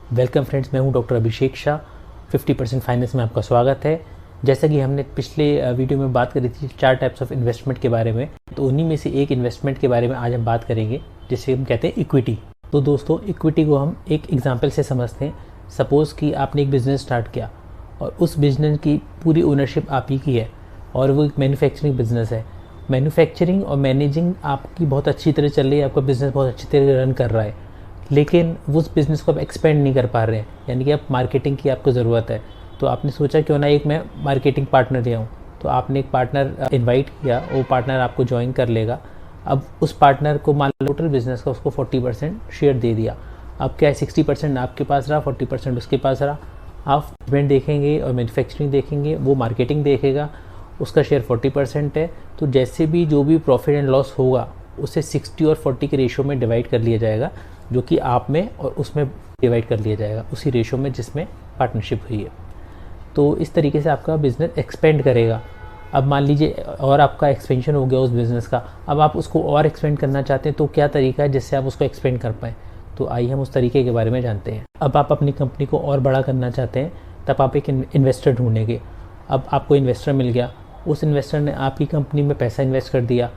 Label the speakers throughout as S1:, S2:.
S1: Welcome friends, मैं हूं doctor Abhishek Shah. 50% finance में आपका स्वागत है। जैसा कि हमने पिछले वीडियो में बात करी थी 4 टाइप्स ऑफ इन्वेस्टमेंट के बारे में, तो उन्हीं में से एक इन्वेस्टमेंट के बारे में आज हम बात करेंगे, जिसे हम कहते हैं इक्विटी। तो दोस्तों, इक्विटी को हम एक एग्जाम्पल से समझते हैं। सपोज़ कि आपने एक बिज़नेस स्टार्ट किया और उस बिज़नेस की पूरी ओनरशिप आप ही की है और वो एक मैन्युफैक्चरिंग बिज़नेस है। मैन्युफैक्चरिंग और मैनेजिंग आपकी बहुत अच्छी तरह चल रही है, आपका बिज़नेस बहुत अच्छी तरह रन कर रहा है, लेकिन उस बिज़नेस को आप एक्सपेंड नहीं कर पा रहे हैं, यानी कि आप मार्केटिंग की आपको ज़रूरत है। तो आपने सोचा क्यों ना एक मैं मार्केटिंग पार्टनर ले आऊँ। तो आपने एक पार्टनर इनवाइट किया, वो पार्टनर आपको ज्वाइन कर लेगा। अब उस पार्टनर को मान लो टोटल बिज़नेस का उसको 40% शेयर दे दिया। अब क्या है, 60% आपके पास रहा, 40% उसके पास रहा। आप इवेंट देखेंगे और मैन्युफैक्चरिंग देखेंगे, वो मार्केटिंग देखेगा, उसका शेयर 40% है। तो जैसे भी जो भी प्रॉफिट एंड लॉस होगा उसे 60 और 40 के रेशो में डिवाइड कर लिया जाएगा, जो कि आप में और उसमें डिवाइड कर लिया जाएगा उसी रेशो में जिसमें पार्टनरशिप हुई है। तो इस तरीके से आपका बिज़नेस एक्सपेंड करेगा। अब मान लीजिए और आपका एक्सपेंशन हो गया उस बिज़नेस का, अब आप उसको और एक्सपेंड करना चाहते हैं, तो क्या तरीका है जिससे आप उसको एक्सपेंड कर पाएँ। तो आइए हम उस तरीके के बारे में जानते हैं। अब आप अपनी कंपनी को और बड़ा करना चाहते हैं, तब आप एक इन्वेस्टर ढूंढेंगे। अब आपको इन्वेस्टर मिल गया, उस इन्वेस्टर ने आपकी कंपनी में पैसा इन्वेस्ट कर दिया।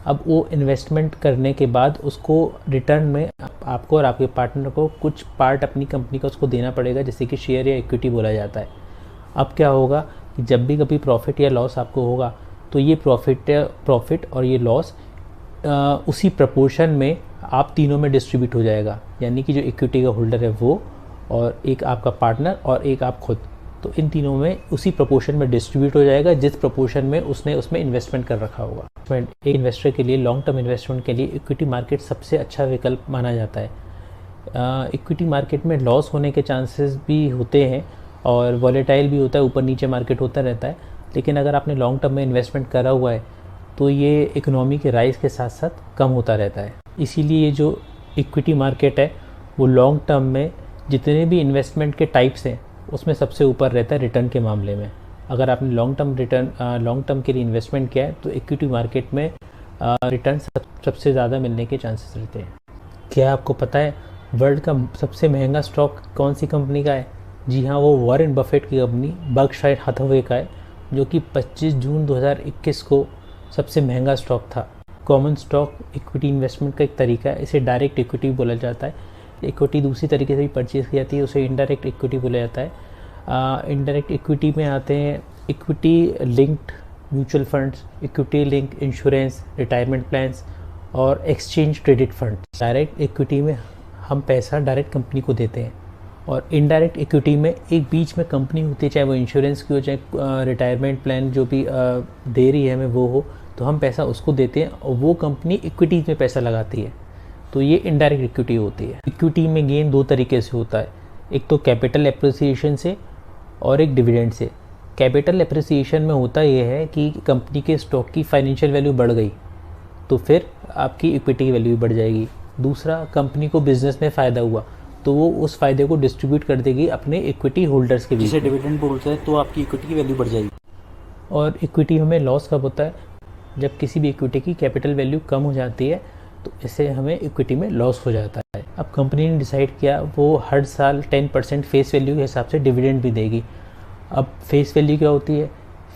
S1: अब वो इन्वेस्टमेंट करने के बाद उसको रिटर्न में आपको और आपके पार्टनर को कुछ पार्ट अपनी कंपनी का उसको देना पड़ेगा, जैसे कि शेयर या इक्विटी बोला जाता है। अब क्या होगा कि जब भी कभी प्रॉफिट या लॉस आपको होगा, तो ये प्रॉफिट और ये लॉस उसी प्रपोर्शन में आप तीनों में डिस्ट्रीब्यूट हो जाएगा, यानी कि जो इक्विटी का होल्डर है वो, और एक आपका पार्टनर और एक आप खुद। तो इन तीनों में उसी प्रपोर्शन में डिस्ट्रीब्यूट हो जाएगा जिस प्रपोर्शन में उसने उसमें इन्वेस्टमेंट कर रखा होगा। एक इन्वेस्टर के लिए, लॉन्ग टर्म इन्वेस्टमेंट के लिए इक्विटी मार्केट सबसे अच्छा विकल्प माना जाता है। इक्विटी मार्केट में लॉस होने के चांसेस भी होते हैं और वॉलेटाइल भी होता है, ऊपर नीचे मार्केट होता रहता है, लेकिन अगर आपने लॉन्ग टर्म में इन्वेस्टमेंट करा हुआ है तो ये इकोनॉमी के राइज के साथ साथ कम होता रहता है। इसीलिए ये जो इक्विटी मार्केट है वो लॉन्ग टर्म में जितने भी इन्वेस्टमेंट के टाइप्स हैं उसमें सबसे ऊपर रहता है रिटर्न के मामले में। अगर आपने लॉन्ग टर्म के लिए इन्वेस्टमेंट किया है तो इक्विटी मार्केट में रिटर्न सबसे ज़्यादा मिलने के चांसेस रहते हैं। क्या आपको पता है वर्ल्ड का सबसे महंगा स्टॉक कौन सी कंपनी का है? जी हाँ, वो वॉरेन बफेट की कंपनी बर्कशायर हैथवे का है, जो कि 25 जून 2021 को सबसे महंगा स्टॉक था। कॉमन स्टॉक इक्विटी इन्वेस्टमेंट का एक तरीका है, इसे डायरेक्ट इक्विटी बोला जाता है। इक्विटी दूसरी तरीके से भी परचेज़ की जाती है, उसे इनडायरेक्ट इक्विटी बोला जाता है। इनडायरेक्ट इक्विटी में आते हैं equity linked mutual funds, equity link insurance, retirement plans और exchange traded funds. Direct equity में हम पैसा डायरेक्ट कंपनी को देते हैं, और इनडायरेक्ट इक्विटी में एक बीच में कंपनी होती है, चाहे वो इंश्योरेंस की हो, चाहे रिटायरमेंट प्लान जो भी दे रही है हमें वो हो, तो हम पैसा उसको देते हैं और वो कंपनी इक्विटीज़ में पैसा लगाती है। तो ये इनडायरेक्ट इक्विटी होती है। इक्विटी में गेन दो तरीके से होता है, एक तो कैपिटल एप्रिसिएशन से और एक डिविडेंड से। कैपिटल एप्रिसिएशन में होता ये है कि कंपनी के स्टॉक की फाइनेंशियल वैल्यू बढ़ गई तो फिर आपकी इक्विटी की वैल्यू भी बढ़ जाएगी। दूसरा, कंपनी को बिजनेस में फ़ायदा हुआ तो वो उस फ़ायदे को डिस्ट्रीब्यूट कर देगी अपने इक्विटी होल्डर्स के बीच,
S2: जिसे डिविडेंड बोलते हैं, तो आपकी इक्विटी की वैल्यू बढ़ जाएगी।
S1: और इक्विटी हमें लॉस कब होता है? जब किसी भी इक्विटी की कैपिटल वैल्यू कम हो जाती है, तो इससे हमें इक्विटी में लॉस हो जाता है। अब कंपनी ने डिसाइड किया वो हर साल 10% फेस वैल्यू के हिसाब से डिविडेंड भी देगी। अब फेस वैल्यू क्या होती है?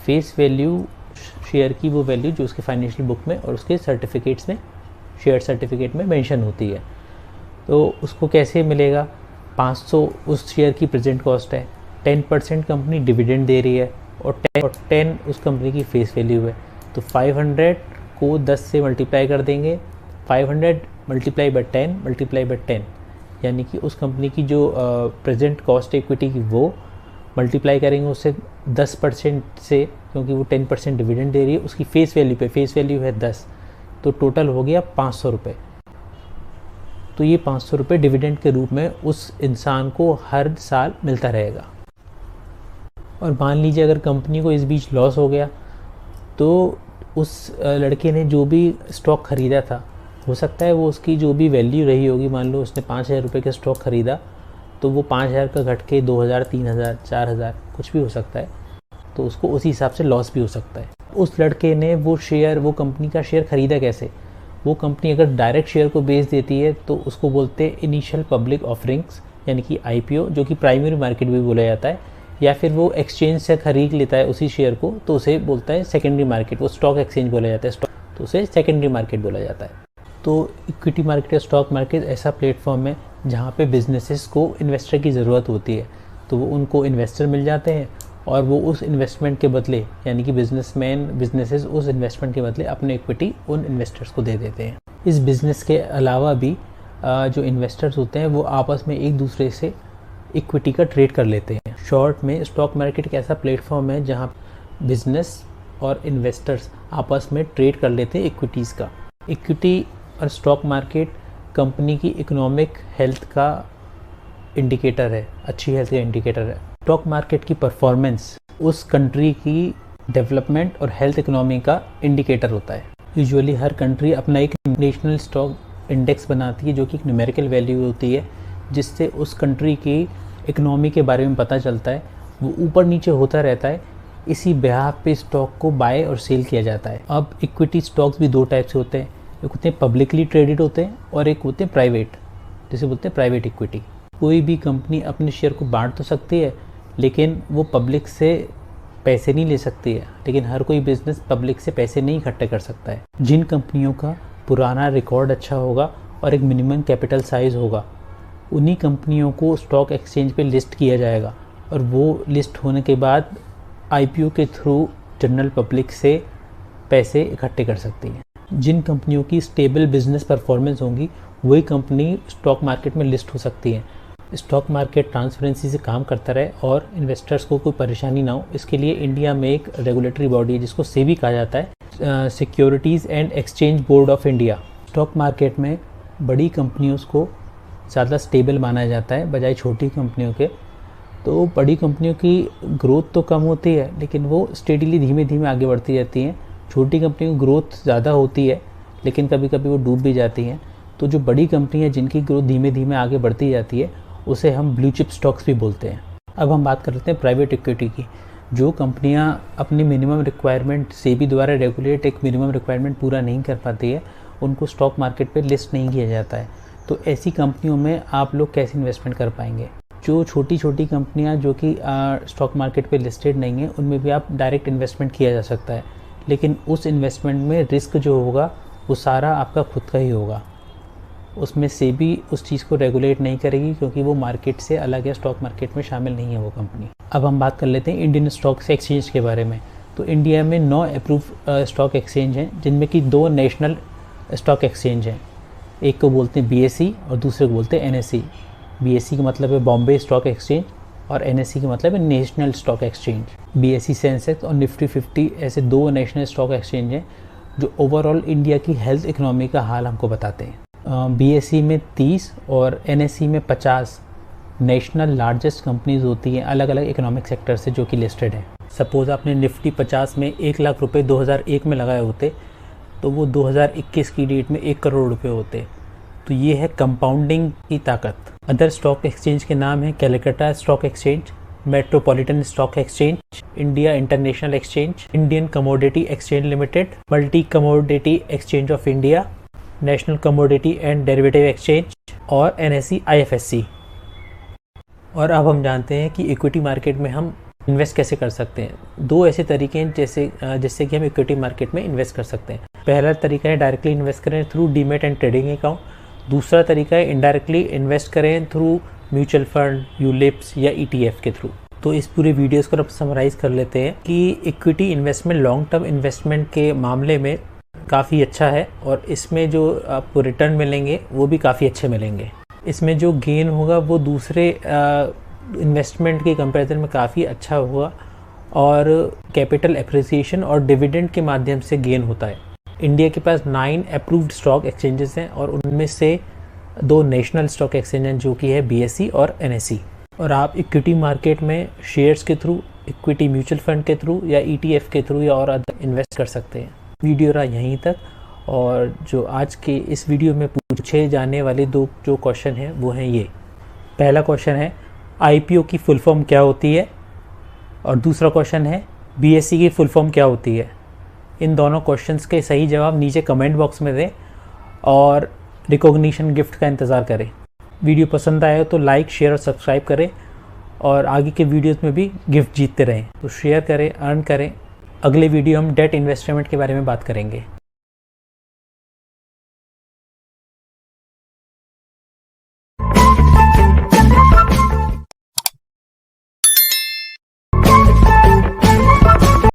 S1: फेस वैल्यू शेयर की वो वैल्यू जो उसके फाइनेंशियल बुक में और उसके सर्टिफिकेट्स में, शेयर सर्टिफिकेट में मेंशन होती है। तो उसको कैसे मिलेगा? 500 उस शेयर की प्रेजेंट कॉस्ट है, 10% कंपनी डिविडेंड दे रही है और 10 उस कंपनी की फेस वैल्यू है। तो 500 को 10 से मल्टीप्लाई कर देंगे, 500 मल्टीप्लाई बाय 10 मल्टीप्लाई बाय 10, यानी कि उस कंपनी की जो प्रेजेंट कॉस्ट इक्विटी की वो मल्टीप्लाई करेंगे उससे 10% से, क्योंकि वो 10% डिविडेंड दे रही है उसकी फेस वैल्यू पे। फेस वैल्यू है 10, तो टोटल हो गया 500 रुपये। तो ये 500 रुपये डिविडेंड के रूप में उस इंसान को हर साल मिलता रहेगा। और मान लीजिए अगर कंपनी को इस बीच लॉस हो गया, तो उस लड़के ने जो भी स्टॉक ख़रीदा था, हो सकता है वो उसकी जो भी वैल्यू रही होगी, मान लो उसने 5000 रुपये का स्टॉक ख़रीदा, तो वो 5000 का घट के 2000, 3000, 4000 कुछ भी हो सकता है, तो उसको उसी हिसाब से लॉस भी हो सकता है। उस लड़के ने वो कंपनी का शेयर ख़रीदा कैसे? वो कंपनी अगर डायरेक्ट शेयर को बेच देती है तो उसको बोलते हैं इनिशियल पब्लिक ऑफरिंग्स, यानी कि आईपीओ, जो कि प्राइमरी मार्केट भी बोला जाता है, या फिर वो एक्सचेंज से खरीद लेता है उसी शेयर को तो उसे बोलता है सेकेंडरी मार्केट, वो स्टॉक एक्सचेंज बोला जाता है, तो उसे सेकेंडरी मार्केट बोला जाता है। तो इक्विटी मार्केट या स्टॉक मार्केट ऐसा प्लेटफॉर्म है जहाँ पे बिजनेसेस को इन्वेस्टर की ज़रूरत होती है, तो वो उनको इन्वेस्टर मिल जाते हैं और वो उस इन्वेस्टमेंट के बदले, यानी कि बिजनेसेस उस इन्वेस्टमेंट के बदले अपने इक्विटी उन इन्वेस्टर्स को दे देते हैं। इस बिज़नेस के अलावा भी जो इन्वेस्टर्स होते हैं वो आपस में एक दूसरे से इक्विटी का ट्रेड कर लेते हैं। शॉर्ट में स्टॉक मार्केट एक ऐसा प्लेटफॉर्म है जहाँ बिजनेस और इन्वेस्टर्स आपस में ट्रेड कर लेते हैं इक्विटीज़ का। इक्विटी और स्टॉक मार्केट कंपनी की इकोनॉमिक हेल्थ का इंडिकेटर है, अच्छी हेल्थ का इंडिकेटर है। स्टॉक मार्केट की परफॉर्मेंस उस कंट्री की डेवलपमेंट और हेल्थ इकोनॉमी का इंडिकेटर होता है। यूजुअली हर कंट्री अपना एक नेशनल स्टॉक इंडेक्स बनाती है जो कि एक न्यूमेरिकल वैल्यू होती है, जिससे उस कंट्री की इकोनॉमी के बारे में पता चलता है। वो ऊपर नीचे होता रहता है, इसी बिहाफ पे स्टॉक को बाय और सेल किया जाता है। अब इक्विटी स्टॉक्स भी दो टाइप से होते हैं, एक होते हैं पब्लिकली ट्रेडेड होते हैं और एक होते हैं प्राइवेट, जिसे बोलते हैं प्राइवेट इक्विटी। कोई भी कंपनी अपने शेयर को बांट तो सकती है, लेकिन वो पब्लिक से पैसे नहीं ले सकती है। लेकिन हर कोई बिजनेस पब्लिक से पैसे नहीं इकट्ठे कर सकता है। जिन कंपनियों का पुराना रिकॉर्ड अच्छा होगा और एक मिनिमम कैपिटल साइज़ होगा, उन्हीं कंपनियों को स्टॉक एक्सचेंज पे लिस्ट किया जाएगा और वो लिस्ट होने के बाद आईपीओ के थ्रू जनरल पब्लिक से पैसे इकट्ठे कर सकती हैं। जिन कंपनियों की स्टेबल बिजनेस परफॉर्मेंस होंगी वही कंपनी स्टॉक मार्केट में लिस्ट हो सकती है। स्टॉक मार्केट ट्रांसपेरेंसी से काम करता रहे और इन्वेस्टर्स को कोई परेशानी ना हो, इसके लिए इंडिया में एक रेगुलेटरी बॉडी है जिसको सेबी कहा जाता है, securities and exchange board of India. Stock market में बड़ी कंपनियों को ज़्यादा स्टेबल माना जाता है बजाय छोटी कंपनियों के। तो बड़ी कंपनियों की ग्रोथ तो कम होती है लेकिन वो स्टेडीली धीमे धीमे आगे बढ़ती रहती हैं। छोटी कंपनियों की ग्रोथ ज़्यादा होती है लेकिन कभी कभी वो डूब भी जाती हैं। तो जो बड़ी कंपनी है जिनकी ग्रोथ धीमे धीमे आगे बढ़ती जाती है उसे हम ब्लू चिप स्टॉक्स भी बोलते हैं। अब हम बात कर लेते हैं प्राइवेट इक्विटी की। जो कंपनियां अपनी मिनिमम रिक्वायरमेंट सेबी द्वारा रेगुलेट एक मिनिमम रिक्वायरमेंट पूरा नहीं कर पाती है, उनको स्टॉक मार्केट पे लिस्ट नहीं किया जाता है। तो ऐसी कंपनियों में आप लोग कैसे इन्वेस्टमेंट कर पाएंगे? जो छोटी छोटी कंपनियां जो कि स्टॉक मार्केट पे लिस्टेड नहीं है, उनमें भी आप डायरेक्ट इन्वेस्टमेंट किया जा सकता है, लेकिन उस इन्वेस्टमेंट में रिस्क जो होगा वो सारा आपका खुद का ही होगा। उसमें सेबी उस चीज़ को रेगुलेट नहीं करेगी क्योंकि वो मार्केट से अलग है, स्टॉक मार्केट में शामिल नहीं है वो कंपनी। अब हम बात कर लेते हैं इंडियन स्टॉक एक्सचेंज के बारे में। तो इंडिया में 9 अप्रूव स्टॉक एक्सचेंज हैं, जिनमें कि 2 नेशनल स्टॉक एक्सचेंज हैं। एक को बोलते हैं बीएसई और दूसरे को बोलते हैं एनएसई। बीएसई का मतलब है बॉम्बे स्टॉक एक्सचेंज और एनएसई का मतलब है national stock exchange. BSE Sensex और निफ्टी 50 ऐसे 2 नेशनल स्टॉक एक्सचेंज हैं जो ओवरऑल इंडिया की हेल्थ इकोनॉमी का हाल हमको बताते हैं। बीएसई में 30 और एनएसई में 50 नेशनल लार्जेस्ट कंपनीज होती हैं अलग अलग इकोनॉमिक सेक्टर से जो कि लिस्टेड हैं। सपोज़ आपने निफ्टी 50 में 1 लाख रुपए 2001 में लगाए होते तो वो 2021 की डेट में 1 करोड़ रुपए होते। तो ये है कंपाउंडिंग की ताकत। अदर स्टॉक एक्सचेंज के नाम हैं Calcutta stock exchange, metropolitan stock exchange, India international exchange, Indian commodity exchange limited, multi commodity exchange of India, national commodity and derivative exchange और एनएसई आईएफएससी। और अब हम जानते हैं कि इक्विटी मार्केट में हम इन्वेस्ट कैसे कर सकते हैं। 2 ऐसे तरीके हैं जिससे कि हम इक्विटी मार्केट में इन्वेस्ट कर सकते हैं। पहला तरीका है डायरेक्टली इन्वेस्ट करें through demat and trading account. दूसरा तरीका है इनडायरेक्टली इन्वेस्ट करें थ्रू म्यूचुअल फंड, यूलिप्स या ईटीएफ के थ्रू। तो इस पूरे वीडियोस को अब समराइज़ कर लेते हैं कि equity investment long term investment के मामले में काफ़ी अच्छा है और इसमें जो आपको रिटर्न मिलेंगे वो भी काफ़ी अच्छे मिलेंगे। इसमें जो गेन होगा वो दूसरे इन्वेस्टमेंट के कंपैरिजन में काफ़ी अच्छा होगा और कैपिटल एप्रिसिएशन और डिविडेंड के माध्यम से गेन होता है। इंडिया के पास 9 अप्रूव्ड स्टॉक एक्सचेंजेस हैं और उनमें से 2 नेशनल स्टॉक एक्सचेंज हैं जो कि है बीएसई और एनएसई। और आप इक्विटी मार्केट में शेयर्स के थ्रू, इक्विटी म्यूचुअल फंड के थ्रू या ईटीएफ के थ्रू या और अदर इन्वेस्ट कर सकते हैं। वीडियो रहा यहीं तक और जो आज के इस वीडियो में पूछे जाने वाले 2 जो क्वेश्चन हैं वो हैं ये। पहला क्वेश्चन है आईपीओ की फुल फॉर्म क्या होती है और दूसरा क्वेश्चन है बीएसई की फुल फॉर्म क्या होती है। इन दोनों क्वेश्चंस के सही जवाब नीचे कमेंट बॉक्स में दें और रिकॉग्निशन गिफ्ट का इंतज़ार करें। वीडियो पसंद आया तो लाइक, शेयर और सब्सक्राइब करें और आगे के वीडियोस में भी गिफ्ट जीतते रहें। तो शेयर करें, अर्न करें। अगले वीडियो हम डेट इन्वेस्टमेंट के बारे में बात करेंगे।